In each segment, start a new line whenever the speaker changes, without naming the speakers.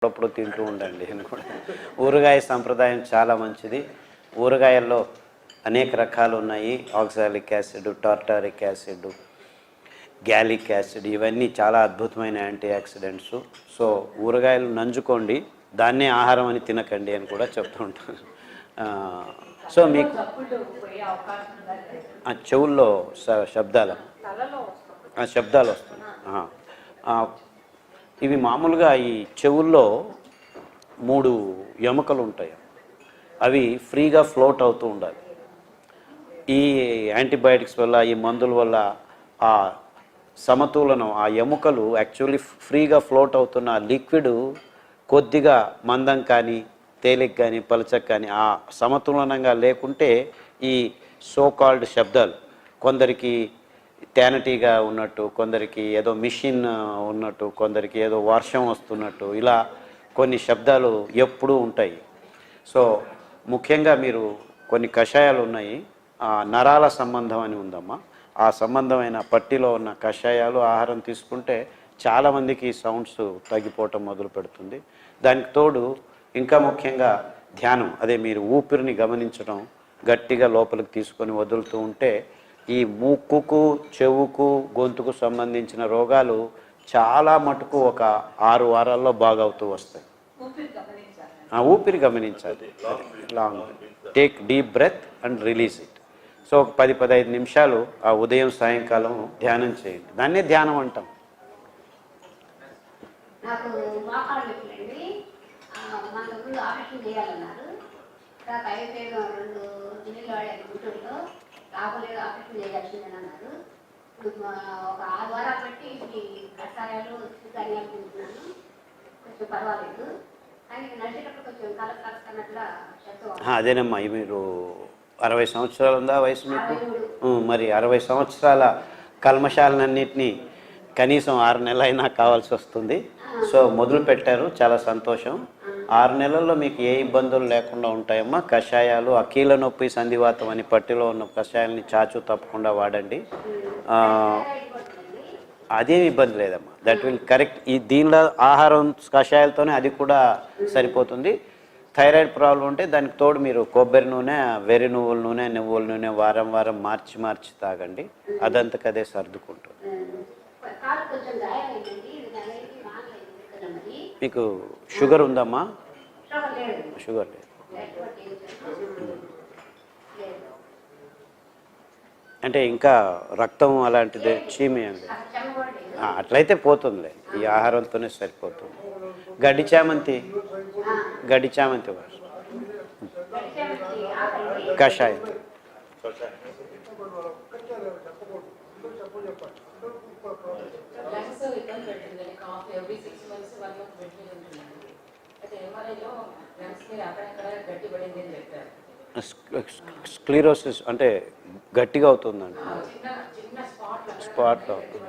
అప్పుడప్పుడు తింటూ ఉండండి అని కూడా. ఊరగాయ సంప్రదాయం చాలా మంచిది. ఊరగాయల్లో అనేక రకాలు ఉన్నాయి. Oxalic acid, tartaric acid, gallic acid, ఇవన్నీ చాలా అద్భుతమైన యాంటీ ఆక్సిడెంట్స్. సో ఊరగాయలు నంజుకోండి, దాన్నే ఆహారం అని తినకండి అని కూడా చెప్తూ ఉంటాను. సో మీకు చెవుల్లో శబ్దాలు వస్తున్నాయి. ఇవి మామూలుగా ఈ చెవుల్లో 3 ఎముకలు ఉంటాయి, అవి ఫ్రీగా ఫ్లోట్ అవుతూ ఉండాలి. ఈ యాంటీబయాటిక్స్ వల్ల, ఈ మందుల వల్ల ఆ సమతులనం, ఆ ఎముకలు యాక్చువల్లీ ఫ్రీగా ఫ్లోట్ అవుతున్న లిక్విడ్ కొద్దిగా మందం కానీ, తేలిక కానీ, పలచక కానీ ఆ సమతులనంగా లేకుంటే ఈ సోకాల్డ్ శబ్దాలు, కొందరికి తేనెటీగా ఉన్నట్టు, కొందరికి ఏదో మిషన్ ఉన్నట్టు, కొందరికి ఏదో వర్షం వస్తున్నట్టు, ఇలా కొన్ని శబ్దాలు ఎప్పుడూ ఉంటాయి. సో ముఖ్యంగా మీరు కొన్ని కషాయాలు ఉన్నాయి, నరాల సంబంధం అని ఉందమ్మా. ఆ సంబంధమైన పట్టిలో ఉన్న కషాయాలు ఆహారం తీసుకుంటే చాలామందికి సౌండ్స్ తగ్గిపోవటం మొదలు పెడుతుంది. దానికి తోడు ఇంకా ముఖ్యంగా ధ్యానం, అదే మీరు ఊపిరిని గమనించడం, గట్టిగా లోపలికి తీసుకొని వదులుతూ ఉంటే ఈ ముక్కుకు, చెవుకు, గొంతుకు సంబంధించిన రోగాలు చాలా మటుకు ఒక 6 వారాల్లో బాగవుతూ వస్తాయి. ఊపిరి గమనించాలి. Long take deep breath and release it. So ఒక 10-15 నిమిషాలు ఆ ఉదయం సాయంకాలం ధ్యానం చేయండి. దాన్నే ధ్యానం అంటాం. అదేనమ్మా, మీరు 60 సంవత్సరాలు ఉందా వయసు మీకు? మరి 60 సంవత్సరాల కల్మషాలన్నింటినీ కనీసం 6 నెలలైనా కావాల్సి వస్తుంది. సో మొదలు పెట్టారు, చాలా సంతోషం. 6 నెలల్లో మీకు ఏ ఇబ్బందులు లేకుండా ఉంటాయమ్మా. కషాయాలు, కీళ్ళ నొప్పి, సంధివాతం అని పట్టిలో ఉన్న కషాయాలని చాచు తప్పకుండా వాడండి. అదేం ఇబ్బంది లేదమ్మా, దట్ విల్ కరెక్ట్. ఈ దీనిలో ఆహారం కషాయాలతోనే అది కూడా సరిపోతుంది. థైరాయిడ్ ప్రాబ్లం ఉంటే దానికి తోడు మీరు కొబ్బరి నూనె, వెర్రి నువ్వుల నూనె, నువ్వుల నూనె వారం వారం మార్చి తాగండి, అదంతకదే సర్దుకుంటుంది. మీకు షుగర్ ఉందమ్మా? షుగర్ లేదు. అంటే ఇంకా రక్తం అలాంటిది చీమి అండి, అట్లయితే పోతుందిలే, ఈ ఆహారంతోనే సరిపోతుంది. గడ్డి చామంతి కషాయం. స్క్లీరోసిస్ అంటే గట్టిగా అవుతుందండి, స్పాట్ అవుతుంది.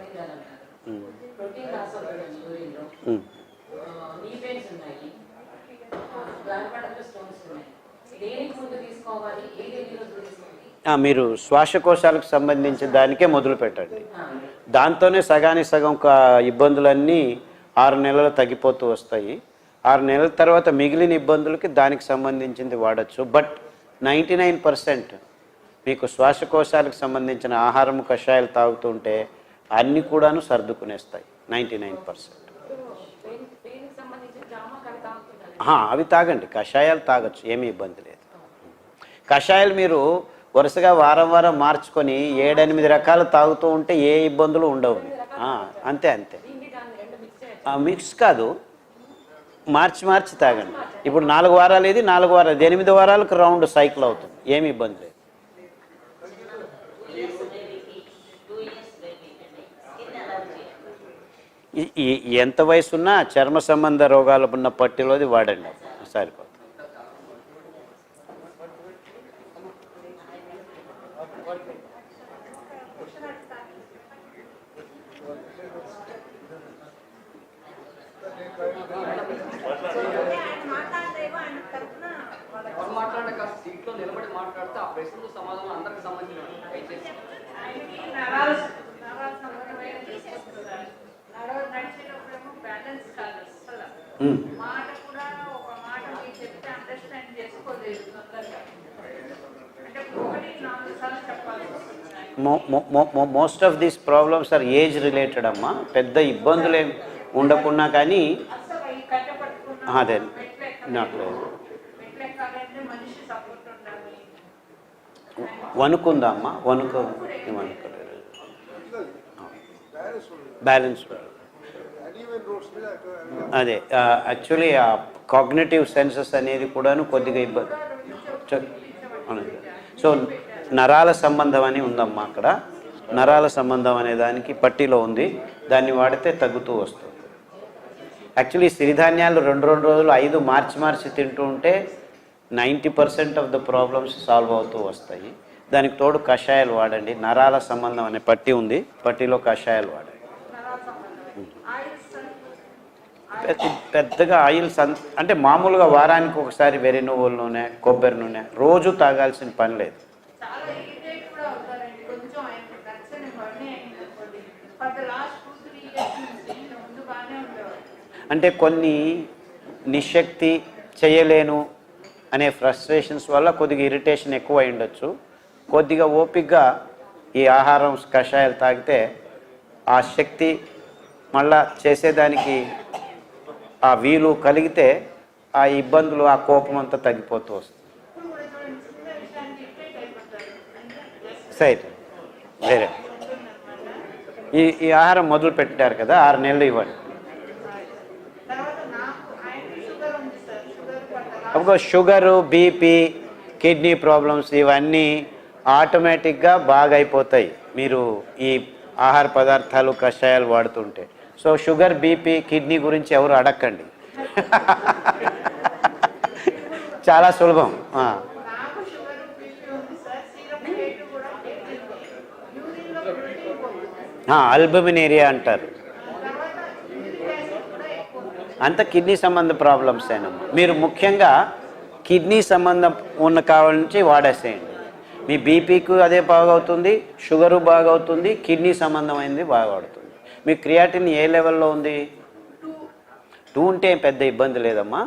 మీరు శ్వాసకోశాలకు సంబంధించిన దానికే మొదలు పెట్టండి. దాంతోనే సగానికి సగం ఇబ్బందులన్నీ 6 నెలలు తగ్గిపోతూ వస్తాయి. 6 నెలల తర్వాత మిగిలిన ఇబ్బందులకి దానికి సంబంధించింది వాడచ్చు. బట్ 99% మీకు శ్వాసకోశాలకు సంబంధించిన ఆహారం, కషాయాలు తాగుతుంటే అన్నీ కూడాను సర్దుకునేస్తాయి. 99%. అవి తాగండి, కషాయాలు తాగొచ్చు, ఏమీ ఇబ్బంది లేదు. కషాయాలు మీరు వరుసగా వారం వారం మార్చుకొని 7-8 రకాలు తాగుతూ ఉంటే ఏ ఇబ్బందులు ఉండవు. అంతే మిక్స్ కాదు, మార్చి తాగండి. ఇప్పుడు 4 వారాలు ఇది, 4 వారాలు, 8 వారాలకు రౌండ్ సైకిల్ అవుతుంది, ఏమి ఇబ్బంది లేదు. ఎంత వయసున్నా చర్మ సంబంధ రోగాలు ఉన్న పట్టిలోది వాడండి, సరిపోతుంది. Most of these problems are age related అమ్మా. పెద్ద ఇబ్బందులు ఏం ఉండకున్నా కానీ అదే నాట్లేదు. వణుకుందా అమ్మా? వణుకోలేదు, బ్యాలెన్స్ అదే యాక్చువల్లీ ఆ కాగ్నిటివ్ సెన్సెస్ అనేది కూడాను కొద్దిగా ఇబ్బంది. సో నరాల సంబంధం అని ఉందమ్మా అక్కడ. నరాల సంబంధం అనే దానికి పట్టీలో ఉంది, దాన్ని వాడితే తగ్గుతూ వస్తుంది. యాక్చువల్లీ సిరిధాన్యాలు 2 రోజులు 5 మార్చి తింటూ ఉంటే 90% ఆఫ్ ద ప్రాబ్లమ్స్ సాల్వ్ అవుతూ వస్తాయి. దానికి తోడు కషాయాలు వాడండి. నరాల సంబంధం అనే పట్టీ ఉంది, పట్టీలో కషాయాలు వాడండి. పెద్దగా ఆయిల్స్ అంటే మామూలుగా వారానికి ఒకసారి వెర్రి నువ్వుల నూనె, కొబ్బరి నూనె రోజు తాగాల్సిన పని లేదు. అంటే కొన్ని నిశక్తి చేయలేను అనే ఫ్రస్ట్రేషన్స్ వల్ల కొద్దిగా ఇరిటేషన్ ఎక్కువ అయి ఉండొచ్చు. కొద్దిగా ఓపికగా ఈ ఆహారం కషాయాలు తాగితే ఆ శక్తి మళ్ళా చేసేదానికి ఆ వీలు కలిగితే ఆ ఇబ్బందులు, ఆ కోపం అంతా తగ్గిపోతూ వస్తుంది. సరే, వేరే ఈ ఆహారం మొదలు పెట్టారు కదా, 6 నెలలు ఇవ్వండి. షుగరు, బీపీ, కిడ్నీ ప్రాబ్లమ్స్ ఇవన్నీ ఆటోమేటిక్గా బాగా అయిపోతాయి మీరు ఈ ఆహార పదార్థాలు కషాయాలు వాడుతుంటే. సో షుగర్, బీపీ, కిడ్నీ గురించి ఎవరు అడగండి, చాలా సులభం. అల్బమిన్ ఏరియా అంటారు. అంత కిడ్నీ సంబంధ ప్రాబ్లమ్స్ అయినా మీరు ముఖ్యంగా కిడ్నీ సంబంధం ఉన్న కావాల నుంచి వాడేసేయండి. మీ బీపీకి అదే బాగవుతుంది, షుగరు బాగవుతుంది, కిడ్నీ సంబంధమైనది బాగా వాడుతుంది. మీ క్రియాటిన్ ఏ లెవెల్లో ఉంది? 2 ఉంటే పెద్ద ఇబ్బంది లేదమ్మా,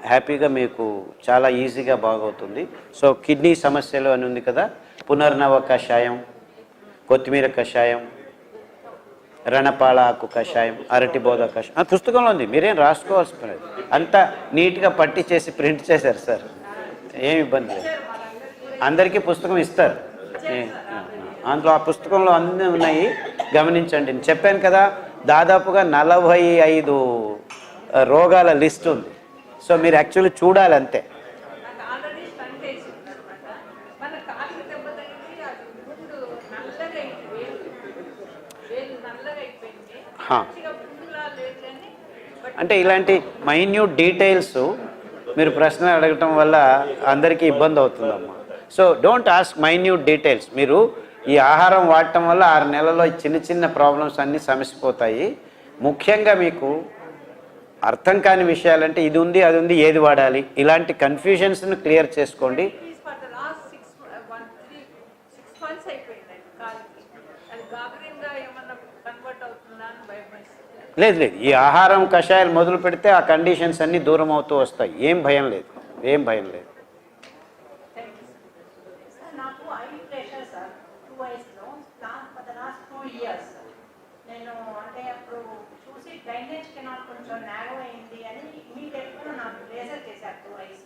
హ్యాపీగా మీకు చాలా ఈజీగా బాగవుతుంది. సో కిడ్నీ సమస్యలు అని ఉంది కదా, పునర్నవ కషాయం, కొత్తిమీర కషాయం, రణపాల ఆకు కషాయం, అరటిబోధ కషాయం పుస్తకంలో ఉంది, మీరేం రాసుకోవాల్సి పడదు. అంతా నీట్గా పట్టి చేసి ప్రింట్ చేశారు సార్, ఏమి ఇబ్బంది లేదు. అందరికీ పుస్తకం ఇస్తారు, అందులో ఆ పుస్తకంలో అన్నీ ఉన్నాయి, గమనించండి. నేను చెప్పాను కదా, దాదాపుగా 45 రోగాల లిస్ట్ ఉంది. సో మీరు యాక్చువల్లీ చూడాలి అంతే. అంటే ఇలాంటి మైన్యూట్ డీటెయిల్స్ మీరు ప్రశ్న అడగటం వల్ల అందరికీ ఇబ్బంది అవుతుందమ్మా. So don't ask minute details. మీరు ఈ ఆహారం వాడటం వల్ల 6 నెలల్లో చిన్న ప్రాబ్లమ్స్ అన్నీ సమసిపోతాయి. ముఖ్యంగా మీకు అర్థం కాని విషయాలంటే ఇది ఉంది, అది ఉంది, ఏది వాడాలి, ఇలాంటి కన్ఫ్యూజన్స్ని క్లియర్ చేసుకోండి. లేదు, ఈ ఆహారం కషాయాలు మొదలు పెడితే ఆ కండిషన్స్ అన్నీ దూరం అవుతూ వస్తాయి. ఏం భయం లేదు.
నేను అంటే అప్పుడు చూసి డ్రైనేజ్ కెనాల్ కొంచెం నేరో అయింది అని ఇమీడియట్గా నాకు లేజర్ చేశారు 2 ఐస్.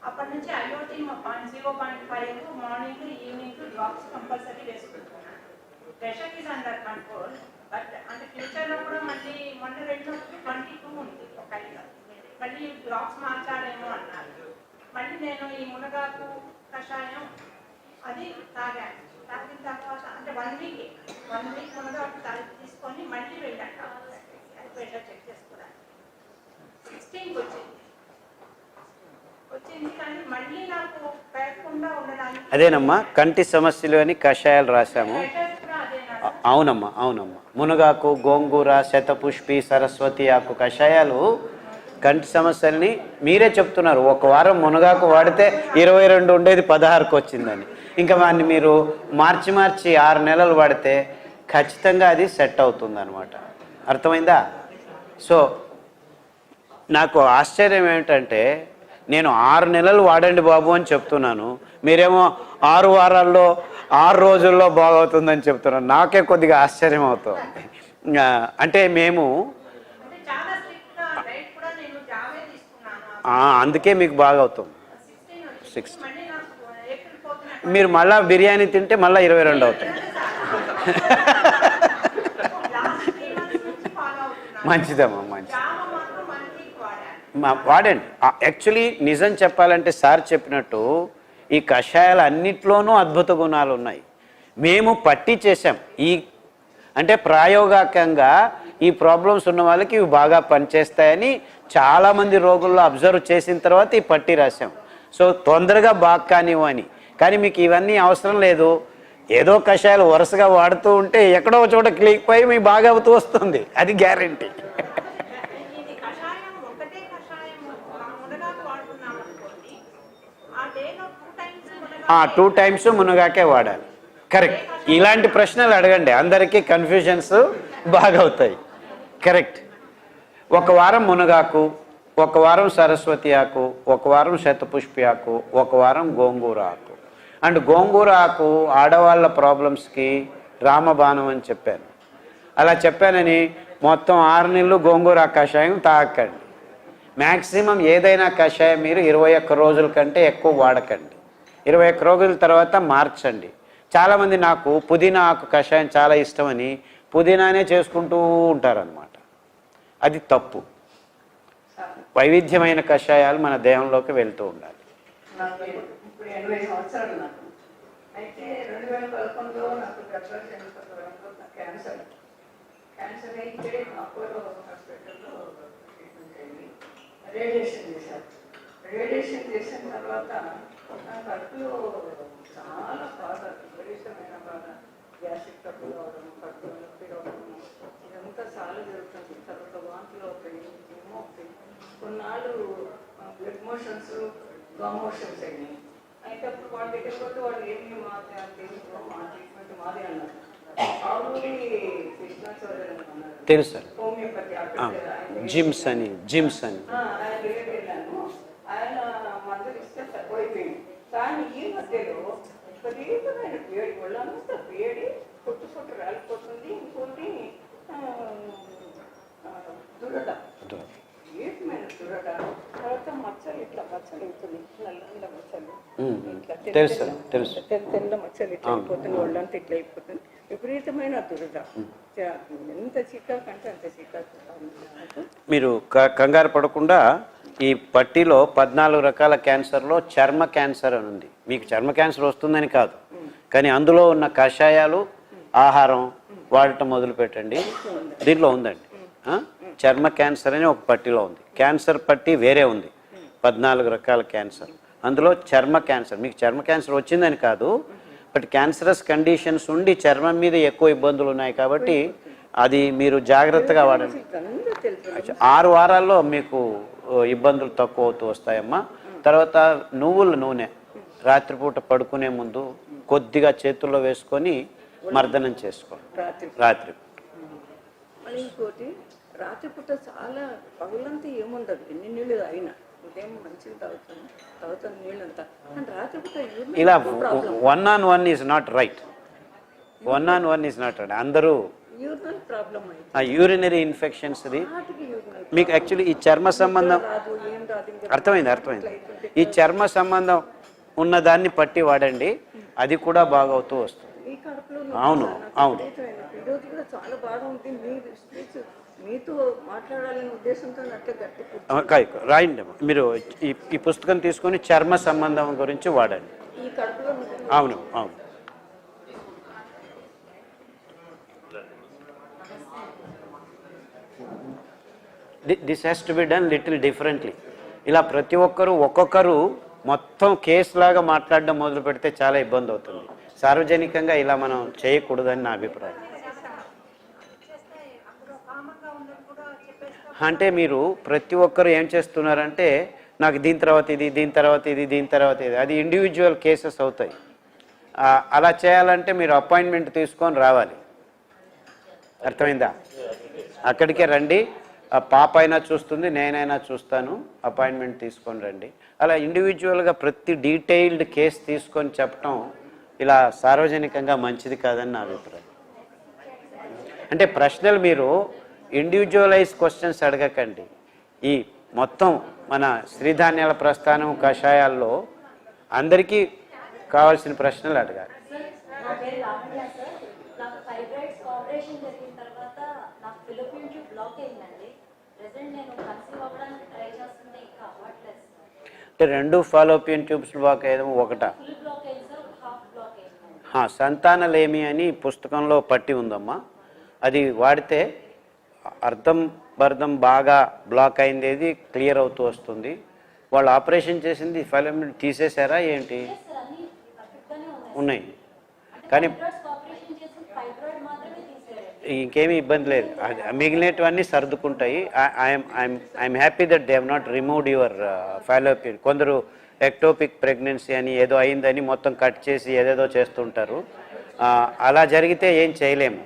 అప్పటి నుంచి IOT 0.5 morning evening drops compulsory వేసుకుంటున్నాను. Pressure is under control. But అంటే ఫ్యూచర్లో కూడా మళ్ళీ మొన్న 22 ఉంది ఒక ఐలో, మళ్ళీ డ్రాప్స్ మార్చాలేమో అన్నారు. మళ్ళీ నేను ఈ మునగాకు కషాయం అది తాగాను. తాగిన తర్వాత అంటే 1 వీక్ మునగాకు తీసుకొని మళ్ళీ వెళ్ళాక ప్రెషర్ చెక్ చేసుకోవడానికి 16కి వచ్చింది. కానీ మళ్ళీ నాకు పెరగకుండా ఉండడానికి
అదేనమ్మా కంటి సమస్యలు అని కషాయాలు రాశాము. అవునమ్మా. మునగాకు, గోంగూర, శతపుష్పి, సరస్వతి ఆకు కషాయాలు కంటి సమస్యల్ని మీరే చెప్తున్నారు. 1 వారం మునగాకు వాడితే 22 ఉండేది 16కి వచ్చిందని. ఇంకా వాడిని మీరు మార్చి 6 నెలలు వాడితే ఖచ్చితంగా అది సెట్ అవుతుంది అనమాట. అర్థమైందా? సో నాకు ఆశ్చర్యం ఏమిటంటే నేను 6 నెలలు వాడండి బాబు అని చెప్తున్నాను, మీరేమో 6 వారాల్లో 6 రోజుల్లో బాగవుతుందని చెప్తున్నారు. నాకే కొద్దిగా ఆశ్చర్యం అవుతుంది. అంటే మేము
అంటే చాలా స్ట్రిక్ట్గా డైట్ కూడా నేను జావే తీసుకున్నాను.
అందుకే మీకు బాగా అవుతుంది.
16 మళ్ళీ నాకు ఏప్రిల్ పోతున్నా
మీరు మళ్ళీ బిర్యానీ తింటే మళ్ళీ 22 అవుతుంది.
లాస్ట్ 3 months నుంచి ఫాలో అవుతున్నాను.
మంచిదమ్మా, మంచిది.
జావ మాత్రం 1 week వాడాను.
వాడండి. యాక్చువల్లీ నిజం చెప్పాలంటే సార్ చెప్పినట్టు ఈ కషాయాలు అన్నిట్లోనూ అద్భుత గుణాలు ఉన్నాయి. మేము పట్టి చేసాం. అంటే ప్రాయోగికంగా ఈ ప్రాబ్లమ్స్ ఉన్న వాళ్ళకి ఇవి బాగా పనిచేస్తాయని చాలామంది రోగుల్లో అబ్జర్వ్ చేసిన తర్వాత ఈ పట్టి రాసాం. సో తొందరగా బాగా కానివ్వని. కానీ మీకు ఇవన్నీ అవసరం లేదు. ఏదో కషాయాలు వరుసగా వాడుతూ ఉంటే ఎక్కడో చోట క్లిక్ అయి మీకు బాగా అవుతూ వస్తుంది, అది గ్యారంటీ.
ఇది కషాయం ఒకటే కషాయం మునగాకు వాడుకున్నాం అనుకోండి, ఆ డేలో 2 times మునగాకు
2 times మునగాకే వాడాలి. కరెక్ట్. ఇలాంటి ప్రశ్నలు అడగండి, అందరికీ కన్ఫ్యూజన్స్ బాగా అవుతాయి. కరెక్ట్. 1 వారం మునగాకు, 1 వారం సరస్వతి ఆకు, 1 వారం శతపుష్పి ఆకు, 1 వారం గోంగూర ఆకు. అండ్ గోంగూర ఆకు ఆడవాళ్ళ ప్రాబ్లమ్స్కి రామబాణం అని చెప్పాను. అలా చెప్పానని మొత్తం 6 నెలలు గోంగూర కషాయం తాగకండి. మ్యాక్సిమం ఏదైనా కషాయం మీరు 21 రోజుల కంటే ఎక్కువ వాడకండి. 21 రోజుల తర్వాత మార్చండి. చాలామంది నాకు పుదీనా ఆకు కషాయం చాలా ఇష్టమని పుదీనానే చేసుకుంటూ ఉంటారనమాట. అది తప్పు. వైవిధ్యమైన కషాయాలు మన దేహంలోకి వెళ్తూ ఉండాలి.
నాకు ఇప్పుడు 80 సంవత్సరాలు నాకు. అయితే 2011లో నాకు గర్భాశయంలో క్యాన్సర్ అయితే అపోలో హాస్పిటల్లో ట్రీట్మెంట్ అయింది. రేడియేషన్ చేశారు. రేడియేషన్ చేసిన తర్వాత నా కడుపులో చాలా బాధ, విపరీతమైన బాధ, గ్యాస్ట్రిక్ ట్రబుల్ అవడం, కడుపులో నొప్పి రావడం, ఇదంతా చాలా జరుగుతుంది. తర్వాత వాంతులు అవుతాయి, ఏమో అవుతాయి. కొన్నాళ్ళు బ్లడ్ మోషన్స్, మోషన్స్ అయినాయి. అయితే అప్పుడు వాళ్ళ దగ్గర పోతే వాళ్ళు ఏమి మా ట్రీట్మెంట్ మాదే అన్నారు. ఆల్రెడీ కృష్ణాచార్య అన్నారు,
తెలుసు సార్,
హోమియోపతి
జిమ్స్ అని.
ఆయన దగ్గర వెళ్ళాను. ఆయన మందులు ఇస్తే తక్కువైపోయింది. కానీ ఈ మధ్యలో విపరీతమైన వేడి, వాళ్ళంతా వేడి, పొట్టు రాలిపోతుంది. ఇంకోటి దురద, విపరీతమైన దురద. తర్వాత మచ్చలు, ఇట్లా మచ్చలు అవుతుంది, నల్ల మచ్చలు, తెల్ల మచ్చలు ఇట్లా అయిపోతుంది, వాళ్ళంతా ఇట్లా అయిపోతుంది. విపరీతమైన దురద, ఎంత చికాకు అంటే అంత చికాకు.
మీరు కంగారు పడకుండా ఈ పట్టిలో 14 రకాల క్యాన్సర్లో చర్మ క్యాన్సర్ అని ఉంది. మీకు చర్మ క్యాన్సర్ వస్తుందని కాదు, కానీ అందులో ఉన్న కషాయాలు, ఆహారం వాడటం మొదలు పెట్టండి. దీంట్లో ఉందండి చర్మ క్యాన్సర్ అని ఒక పట్టిలో ఉంది. క్యాన్సర్ పట్టి వేరే ఉంది, 14 రకాల క్యాన్సర్. అందులో చర్మ క్యాన్సర్, మీకు చర్మ క్యాన్సర్ వచ్చిందని కాదు, బట్ క్యాన్సరస్ కండిషన్స్ ఉండి చర్మం మీద ఎక్కువ ఇబ్బందులు ఉన్నాయి కాబట్టి అది మీరు జాగ్రత్తగా వాడండి. 6 వారాల్లో మీకు ఇబ్బందులు తక్కువ అవుతూ వస్తాయమ్మా. తర్వాత నువ్వుల నూనె రాత్రిపూట పడుకునే ముందు కొద్దిగా చేతుల్లో వేసుకొని మర్దనం చేసుకోండి రాత్రి.
ఇంకోటి రాత్రిపూట చాలా పగులంతా ఏముండదు, ఎన్ని నీళ్ళు అయినా ఉదయం మంచిగా తాగుతాను నీళ్ళంతా. కానీ రాత్రిపూట
ఇలా 1-on-1 is not right. 1-on-1 is not right. అందరూ
యూరినల్ ప్రాబ్లం
యూరినరీ ఇన్ఫెక్షన్స్ది మీకు యాక్చువల్లీ ఈ చర్మ సంబంధం అర్థమైంది. ఈ చర్మ సంబంధం ఉన్నదాన్ని పట్టి వాడండి, అది కూడా బాగవుతూ వస్తుంది. అవును.
ఈరోజు కూడా చాలా బాగా ఉంటుంది. మీతో మాట్లాడాలనే ఉద్దేశంతో గట్టి
రాయండి మీరు. ఈ పుస్తకం తీసుకొని చర్మ సంబంధం గురించి వాడండి.
ఈ కడుపులో
అవును. This has to be done little differently. ఇలా ప్రతి ఒక్కొక్కరు మొత్తం కేసు లాగా మాట్లాడడం మొదలు పెడితే చాలా ఇబ్బంది అవుతుంది. సార్వజనికంగా ఇలా మనం చేయకూడదని నా అభిప్రాయం. అంటే మీరు ప్రతి ఒక్కరు ఏం చేస్తున్నారంటే నాకు దీని తర్వాత ఇది, దీని తర్వాత ఇది, దీని తర్వాత ఇది, అది ఇండివిజువల్ కేసెస్ అవుతాయి. అలా చేయాలంటే మీరు అపాయింట్మెంట్ తీసుకొని రావాలి. అర్థమైందా? అక్కడికే రండి, ఆ పాప అయినా చూస్తుంది, నేనైనా చూస్తాను, అపాయింట్మెంట్ తీసుకొని రండి. అలా ఇండివిజువల్గా ప్రతి డీటెయిల్డ్ కేసు తీసుకొని చెప్పటం ఇలా సార్వజనికంగా మంచిది కాదని నా అభిప్రాయం. అంటే ప్రశ్నలు మీరు ఇండివిజువలైజ్ క్వశ్చన్స్ అడగకండి. ఈ మొత్తం మన శ్రీధాన్యాల ప్రస్థానం కషాయాల్లో అందరికీ కావాల్సిన ప్రశ్నలు అడగాలి.
నా పేరు లావణ్య సార్. నాకు ఫైబ్రాయిడ్స్ ఆపరేషన్ జరిగిన తర్వాత నాకు ఫిలోపియన్ ట్యూబ్ బ్లాక్ అయిందండి. ప్రెసెంట్ నేను కన్సీవ్ అవ్వడానికి ట్రై చేస్తుంటే ఇంకా అవ్వట్లేదు సార్.
అంటే 2 ఫాలోపియన్ ట్యూబ్స్ బ్లాక్ అయ్యడం ఒకటా?
ఫుల్ బ్లాక్ అయింది సార్, హాఫ్ బ్లాక్ అయింది.
సంతానలేమి అని పుస్తకంలో పట్టి ఉందమ్మా. అది వాడితే అర్థం బాగా బ్లాక్ అయింది క్లియర్ అవుతూ వస్తుంది. వాళ్ళు ఆపరేషన్ చేసింది ఫైలోపియన్ తీసేశారా ఏంటి?
సార్ అన్ని పర్ఫెక్ట్గానే
ఉన్నాయి కానీ
ఆపరేషన్ చేసి ఫైబ్రాయిడ్ మాత్రమే తీసేయాలి.
ఇంకేమీ ఇబ్బంది లేదు. మిగిలినటువన్నీ సర్దుకుంటాయి. I'm happy that they have not removed your fallopian. కొందరు ఎక్టోపిక్ ప్రెగ్నెన్సీ అని ఏదో అయిందని మొత్తం కట్ చేసి ఏదేదో చేస్తుంటారు. అలా జరిగితే ఏం చేయలేము.